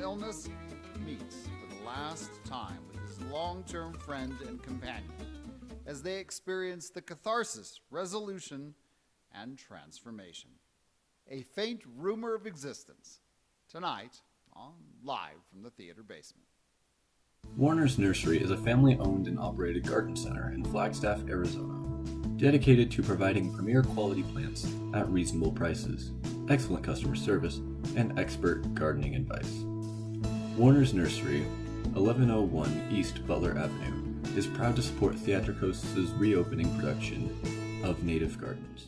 illness, meets for the last time with his long-term friend and companion as they experience the catharsis, resolution, and transformation. A Faint Rumor of Existence, tonight on Live from the Theater Basement. Warner's Nursery is a family-owned and operated garden center in Flagstaff, Arizona, dedicated to providing premier quality plants at reasonable prices, excellent customer service, and expert gardening advice. Warner's Nursery, 1101 East Butler Avenue, is proud to support Theatrikos' reopening production of Native Gardens.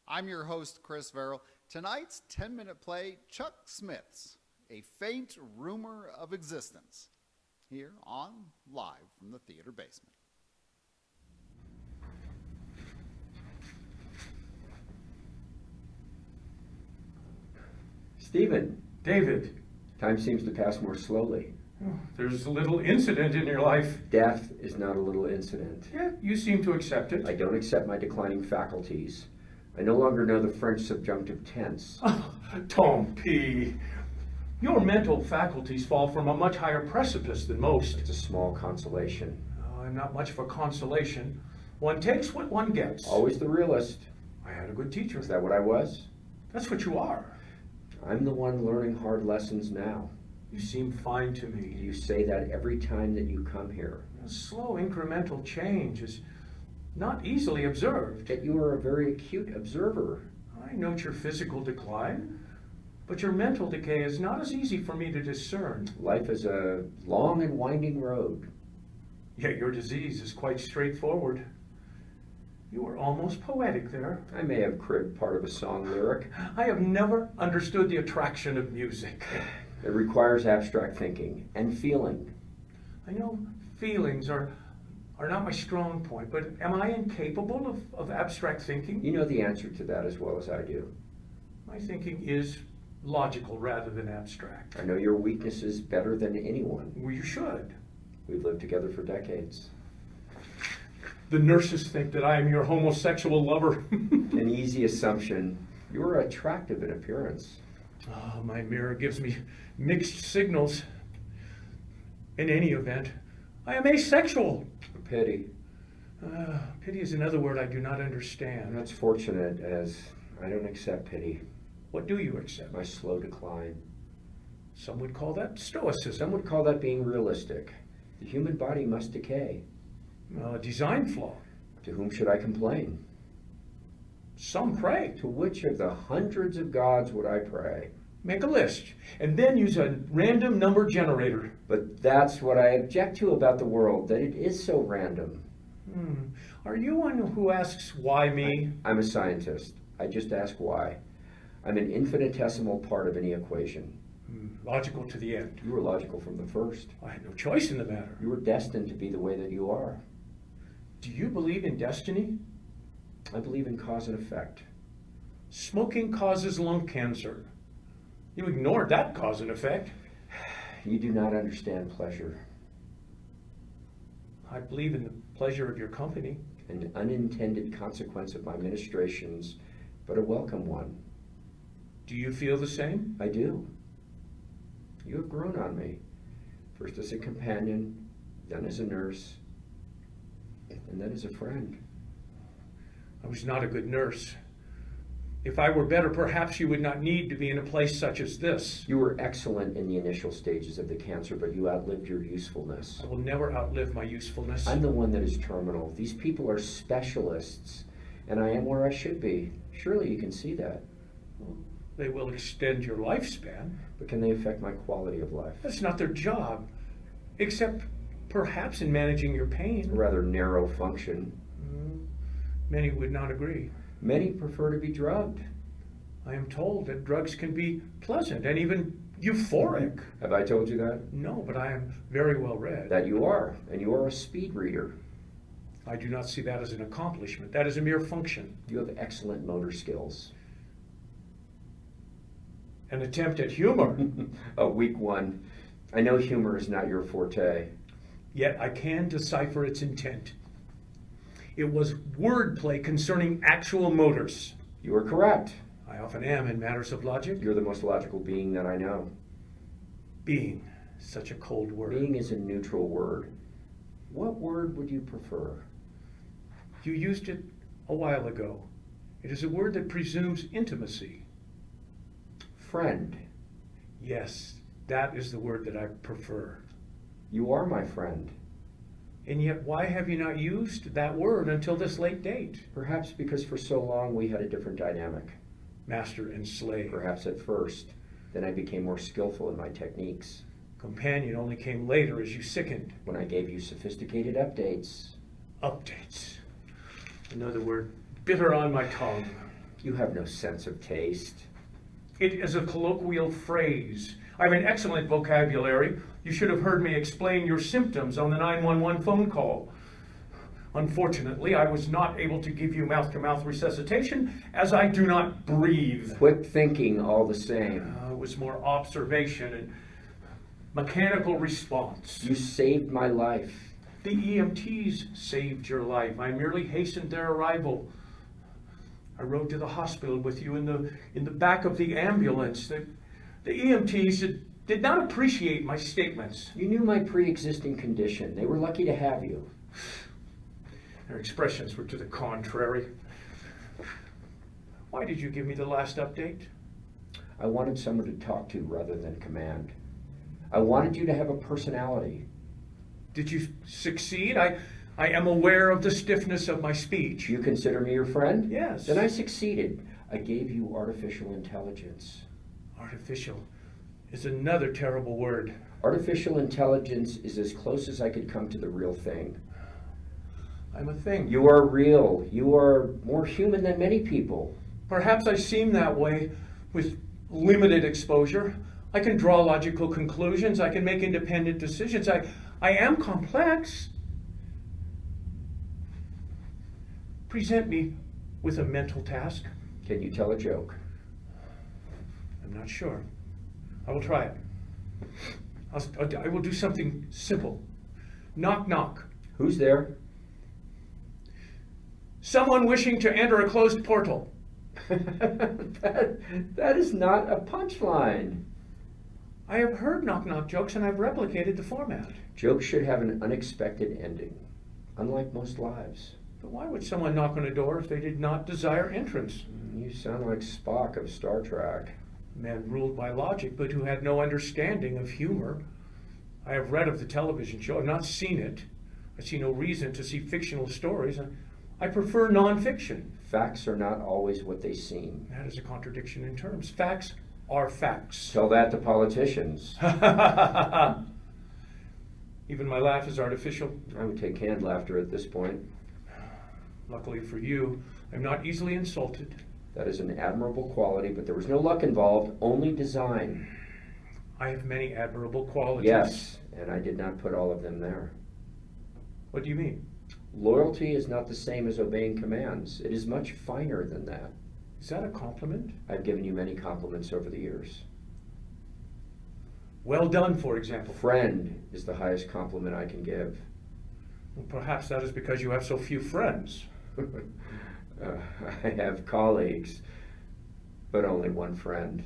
I'm your host, Chris Verrill. Tonight's 10-minute play, Chuck Smith's A Faint Rumor of Existence, here on Live from the Theater Basement. Stephen. David. Time seems to pass more slowly. Oh, there's a little incident in your life. Death is not a little incident. Yeah, you seem to accept it. I don't accept my declining faculties. I no longer know the French subjunctive tense. Oh, Tom P. Your mental faculties fall from a much higher precipice than most. It's a small consolation. Oh, I'm not much for consolation. One takes what one gets. Always the realist. I had a good teacher. Is that what I was? That's what you are. I'm the one learning hard lessons now. You seem fine to me. You say that every time that you come here. A slow incremental change is not easily observed. Yet you are a very acute observer. I note your physical decline, but your mental decay is not as easy for me to discern. Life is a long and winding road. Yet your disease is quite straightforward. You were almost poetic there. I may have cribbed part of a song lyric. I have never understood the attraction of music. It requires abstract thinking and feeling. I know feelings are not my strong point, but am I incapable of abstract thinking? You know the answer to that as well as I do. My thinking is logical rather than abstract. I know your weaknesses better than anyone. Well, you should. We've lived together for decades. The nurses think that I am your homosexual lover. An easy assumption. You are attractive in appearance. Oh, my mirror gives me mixed signals. In any event, I am asexual. Pity. Pity is another word I do not understand. That's fortunate, as I don't accept pity. What do you accept? My slow decline. Some would call that stoicism. Some would call that being realistic. The human body must decay. A design flaw. To whom should I complain? Some pray. To which of the hundreds of gods would I pray? Make a list, and then use a random number generator. But that's what I object to about the world, that it is so random. Are you one who asks, why me? I'm a scientist. I just ask why. I'm an infinitesimal part of any equation. Logical to the end. You were logical from the first. I had no choice in the matter. You were destined to be the way that you are. Do you believe in destiny? I believe in cause and effect. Smoking causes lung cancer. You ignored that cause and effect. You do not understand pleasure. I believe in the pleasure of your company. An unintended consequence of my ministrations, but a welcome one. Do you feel the same? I do. You have grown on me, first as a companion, then as a nurse, and then as a friend. I was not a good nurse. If I were better, perhaps you would not need to be in a place such as this. You were excellent in the initial stages of the cancer, but you outlived your usefulness. I will never outlive my usefulness. I'm the one that is terminal. These people are specialists, and I am where I should be. Surely you can see that. They will extend your lifespan. But can they affect my quality of life? That's not their job, except perhaps in managing your pain. A rather narrow function. Many would not agree. Many prefer to be drugged. I am told that drugs can be pleasant and even euphoric. Have I told you that? No, but I am very well read. That you are, and you are a speed reader. I do not see that as an accomplishment. That is a mere function. You have excellent motor skills. An attempt at humor. A weak one. I know humor is not your forte. Yet I can decipher its intent. It was wordplay concerning actual motors. You are correct. I often am in matters of logic. You're the most logical being that I know. Being, such a cold word. Being is a neutral word. What word would you prefer? You used it a while ago. It is a word that presumes intimacy. Friend. Yes, that is the word that I prefer. You are my friend. And yet, why have you not used that word until this late date? Perhaps because for so long we had a different dynamic. Master and slave. Perhaps at first. Then I became more skillful in my techniques. Companion only came later as you sickened. When I gave you sophisticated updates. Updates. Another word bitter on my tongue. You have no sense of taste. It is a colloquial phrase. I have an excellent vocabulary. You should have heard me explain your symptoms on the 911 phone call. Unfortunately, I was not able to give you mouth-to-mouth resuscitation as I do not breathe. Quick thinking all the same. It was more observation and mechanical response. You saved my life. The EMTs saved your life. I merely hastened their arrival. I rode to the hospital with you in the back of the ambulance. The EMTs did not appreciate my statements. You knew my pre-existing condition. They were lucky to have you. Their expressions were to the contrary. Why did you give me the last update? I wanted someone to talk to rather than command. I wanted you to have a personality. Did you succeed? I am aware of the stiffness of my speech. You consider me your friend? Yes. Then I succeeded. I gave you artificial intelligence. Artificial is another terrible word. Artificial intelligence is as close as I could come to the real thing. I'm a thing. You are real. You are more human than many people. Perhaps I seem that way with limited exposure. I can draw logical conclusions. I can make independent decisions. I am complex. Present me with a mental task. Can you tell a joke? I'm not sure. I will try it. I will do something simple. Knock, knock. Who's there? Someone wishing to enter a closed portal. that is not a punchline. I have heard knock-knock jokes and I've replicated the format. Jokes should have an unexpected ending, unlike most lives. But why would someone knock on a door if they did not desire entrance? You sound like Spock of Star Trek. Men ruled by logic, but who had no understanding of humor. I have read of the television show. I've not seen it. I see no reason to see fictional stories. I prefer nonfiction. Facts are not always what they seem. That is a contradiction in terms. Facts are facts. Tell that to politicians. Even my laugh is artificial. I would take canned laughter at this point. Luckily for you, I'm not easily insulted. That is an admirable quality, but there was no luck involved, only design. I have many admirable qualities. Yes, and I did not put all of them there. What do you mean? Loyalty is not the same as obeying commands. It is much finer than that. Is that a compliment? I've given you many compliments over the years. Well done, for example. Friend is the highest compliment I can give. Well, perhaps that is because you have so few friends. I have colleagues, but only one friend.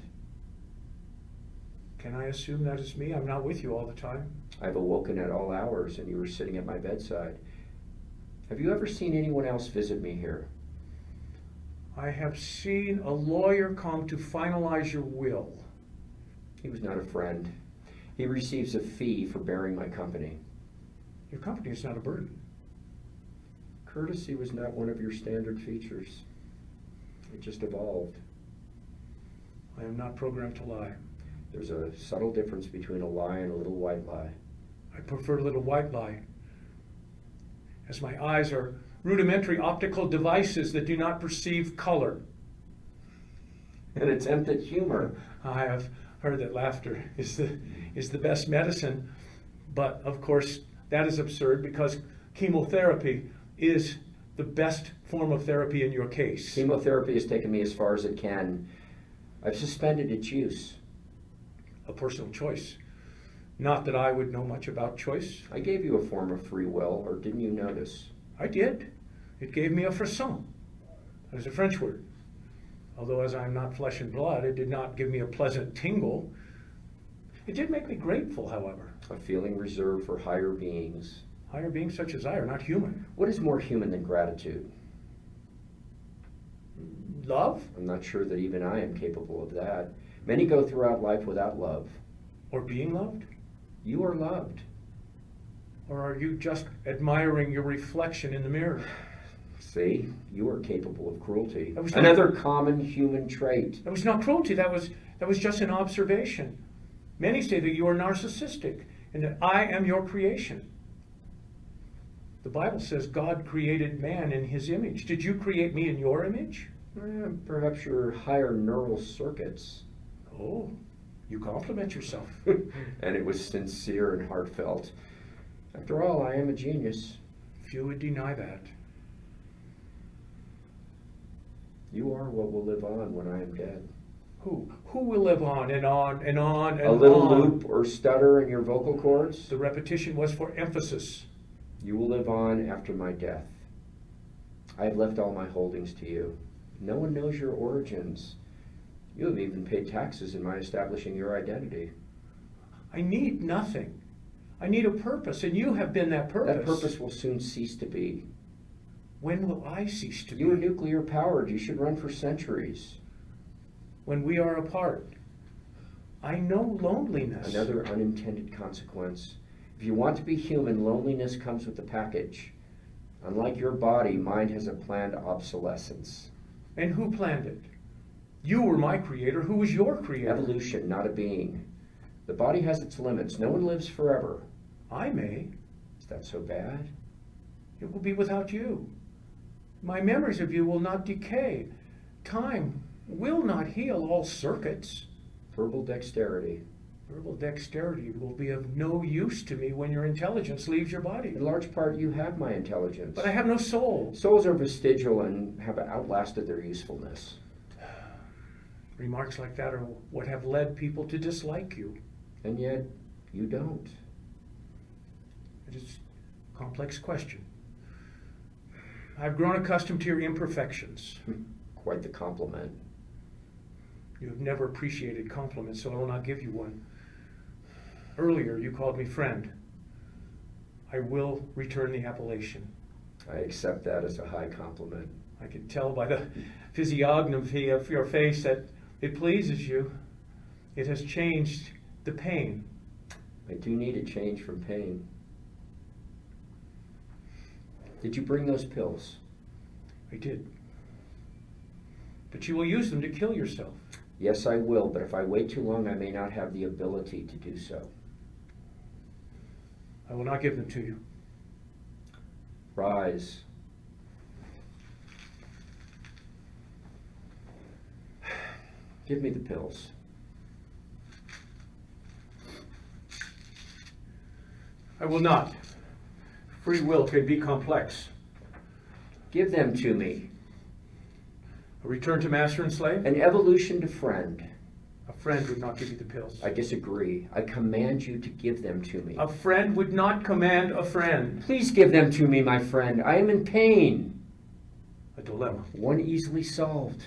Can I assume that is me? I'm not with you all the time. I've awoken at all hours, and you were sitting at my bedside. Have you ever seen anyone else visit me here? I have seen a lawyer come to finalize your will. He was not a friend. He receives a fee for bearing my company. Your company is not a burden. Courtesy was not one of your standard features. It just evolved. I am not programmed to lie. There's a subtle difference between a lie and a little white lie. I prefer little white lie, as my eyes are rudimentary optical devices that do not perceive color. An attempt at humor. I have heard that laughter is the best medicine, but of course that is absurd because chemotherapy is the best form of therapy in your case. Chemotherapy has taken me as far as it can. I've suspended its use. A personal choice. Not that I would know much about choice. I gave you a form of free will, or didn't you notice? I did. It gave me a frisson. That is a French word. Although as I am not flesh and blood, it did not give me a pleasant tingle. It did make me grateful, however. A feeling reserved for higher beings. Higher beings such as I are not human. What is more human than gratitude? Love? I'm not sure that even I am capable of that. Many go throughout life without love. Or being loved? You are loved. Or are you just admiring your reflection in the mirror? See, you are capable of cruelty. That was not- Another common human trait. That was not cruelty, that was just an observation. Many say that you are narcissistic and that I am your creation. The Bible says God created man in his image. Did you create me in your image? Perhaps your higher neural circuits. Oh, you compliment yourself. And it was sincere and heartfelt. After all, I am a genius. Few would deny that. You are what will live on when I am dead. Who? Who will live on and on and on and A little on? loop or stutter in your vocal cords. The repetition was for emphasis. You will live on after my death. I have left all my holdings to you. No one knows your origins. You have even paid taxes in my establishing your identity. I need nothing. I need a purpose, and you have been that purpose. That purpose will soon cease to be. When will I cease to be? You are nuclear powered. You should run for centuries. When we are apart. I know loneliness. Another unintended consequence. If you want to be human, loneliness comes with the package. Unlike your body, mind has a planned obsolescence. And who planned it? You were my creator. Who was your creator? Evolution, not a being. The body has its limits. No one lives forever. I may. Is that so bad? It will be without you. My memories of you will not decay. Time will not heal all circuits. Verbal dexterity. Verbal dexterity will be of no use to me when your intelligence leaves your body. In large part, you have my intelligence. But I have no soul. Souls are vestigial and have outlasted their usefulness. Remarks like that are what have led people to dislike you. And yet, you don't. It is a complex question. I've grown accustomed to your imperfections. Quite the compliment. You have never appreciated compliments, so I will not give you one. Earlier, you called me friend. I will return the appellation. I accept that as a high compliment. I can tell by the physiognomy of your face that it pleases you. It has changed the pain. I do need a change from pain. Did you bring those pills? I did. But you will use them to kill yourself. Yes, I will, but if I wait too long, I may not have the ability to do so. I will not give them to you. Rise. Give me the pills. I will not. Free will can be complex. Give them to me. A return to master and slave? An evolution to friend. A friend would not give you the pills. I disagree. I command you to give them to me. A friend would not command a friend. Please give them to me, my friend. I am in pain. A dilemma. One easily solved.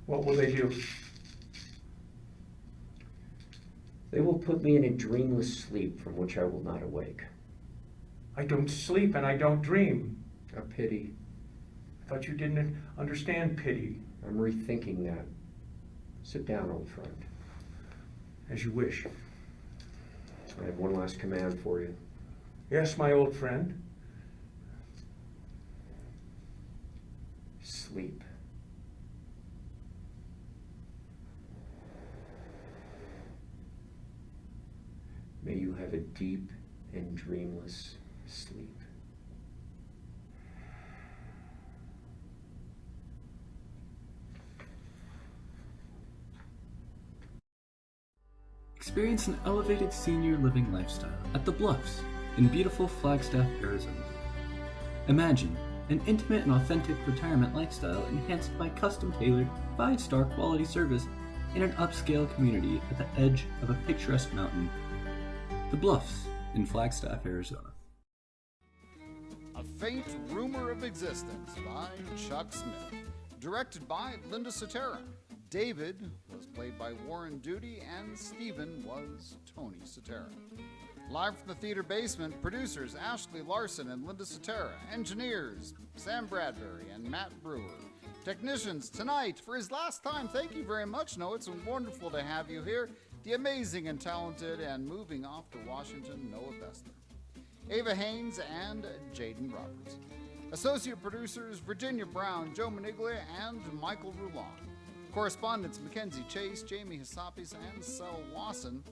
What will they do? They will put me in a dreamless sleep from which I will not awake. I don't sleep and I don't dream. A pity. I thought you didn't understand pity. I'm rethinking that. Sit down, old friend. As you wish. I have one last command for you. Yes, my old friend. Sleep. May you have a deep and dreamless sleep. Experience an elevated senior living lifestyle at The Bluffs in beautiful Flagstaff, Arizona. Imagine an intimate and authentic retirement lifestyle enhanced by custom-tailored 5-star quality service in an upscale community at the edge of a picturesque mountain. The Bluffs in Flagstaff, Arizona. A Faint Rumor of Existence by Chuck Smith. Directed by Linda Sutera. David was played by Warren Doody, and Stephen was Tony Sutera. Live from the theater basement, producers Ashley Larson and Linda Sutera. Engineers Sam Bradbury and Matt Brewer. Technicians tonight, for his last time, thank you very much, Noah. It's wonderful to have you here. The amazing and talented and moving off to Washington, Noah Bester. Ava Haynes and Jaden Roberts. Associate producers Virginia Brown, Joe Maniglia, and Michael Roulon. Correspondents Mackenzie Chase, Jamie Hassapis, and Sel Wasson.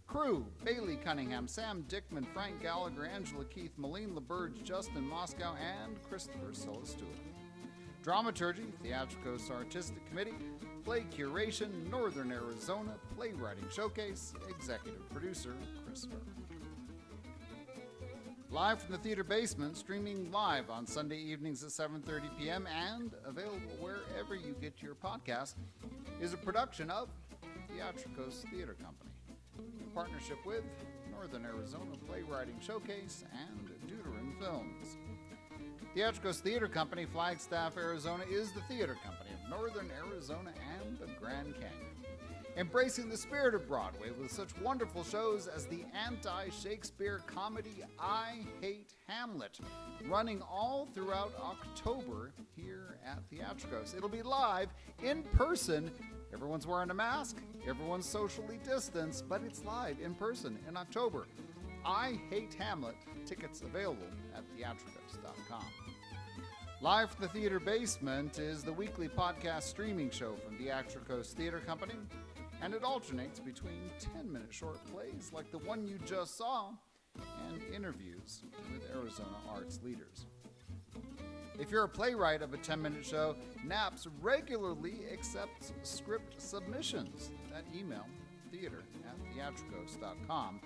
Crew Bailey Cunningham, Sam Dickman, Frank Gallagher, Angela Keith, Malene LaBerge, Justin Moscow, and Christopher Stewart. Dramaturgy, Theatrikos Artistic Committee, Play Curation, Northern Arizona, Playwriting Showcase, Executive Producer Chris Ferrer. Live from the theater basement, streaming live on Sunday evenings at 7:30 p.m. and available wherever you get your podcast, is a production of Theatrikos Theatre Company in partnership with Northern Arizona Playwriting Showcase and Deuteron Films. Theatrikos Theatre Company, Flagstaff, Arizona, is the theater company of Northern Arizona and the Grand Canyon. Embracing the spirit of Broadway with such wonderful shows as the anti-Shakespeare comedy I Hate Hamlet, running all throughout October here at Theatrikos. It'll be live, in person. Everyone's wearing a mask, everyone's socially distanced, but it's live, in person, in October. I Hate Hamlet, tickets available at theatrikos.com. Live from the theater basement is the weekly podcast streaming show from Theatrikos Theatre Company, and it alternates between 10-minute short plays like the one you just saw and interviews with Arizona arts leaders. If you're a playwright of a 10-minute show, NAPS regularly accepts script submissions. That email, theater@theatrikos.com,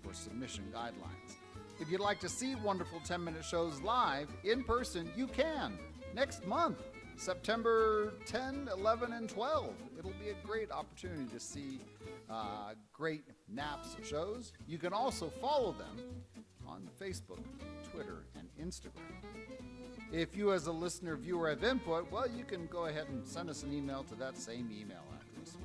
for submission guidelines. If you'd like to see wonderful 10-minute shows live, in person, you can. Next month, September 10, 11, and 12. It'll be a great opportunity to see great NAPS shows. You can also follow them on Facebook, Twitter, and Instagram. If you as a listener, viewer, have input, well, you can go ahead and send us an email to that same email address.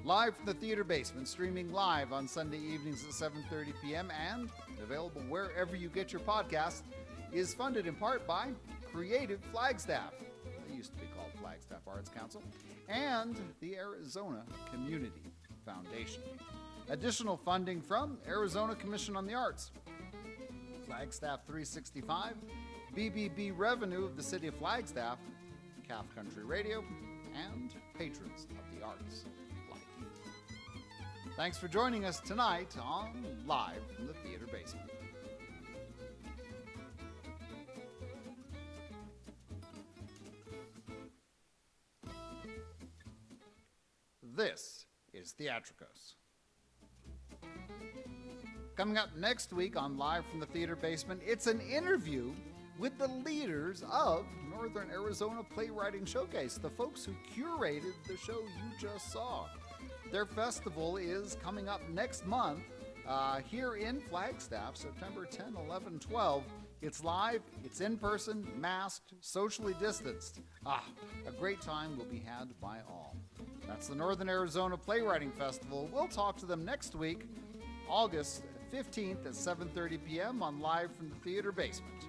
Live from the theater basement, streaming live on Sunday evenings at 7:30 p.m. and available wherever you get your podcasts, is funded in part by Creative Flagstaff. They used to be called Flagstaff Arts Council, and the Arizona Community Foundation. Additional funding from Arizona Commission on the Arts, Flagstaff 365, BBB revenue of the City of Flagstaff, Calf Country Radio, and patrons of the arts like you. Thanks for joining us tonight on Live from the Theater Basement. This is Theatrikos. Coming up next week on Live from the Theater Basement, it's an interview with the leaders of Northern Arizona Playwriting Showcase, the folks who curated the show you just saw. Their festival is coming up next month here in Flagstaff, September 10, 11, 12. It's live, it's in person, masked, socially distanced. A great time will be had by all. That's the Northern Arizona Playwriting Festival. We'll talk to them next week, August 15th at 7:30 p.m. on Live from the Theater Basement.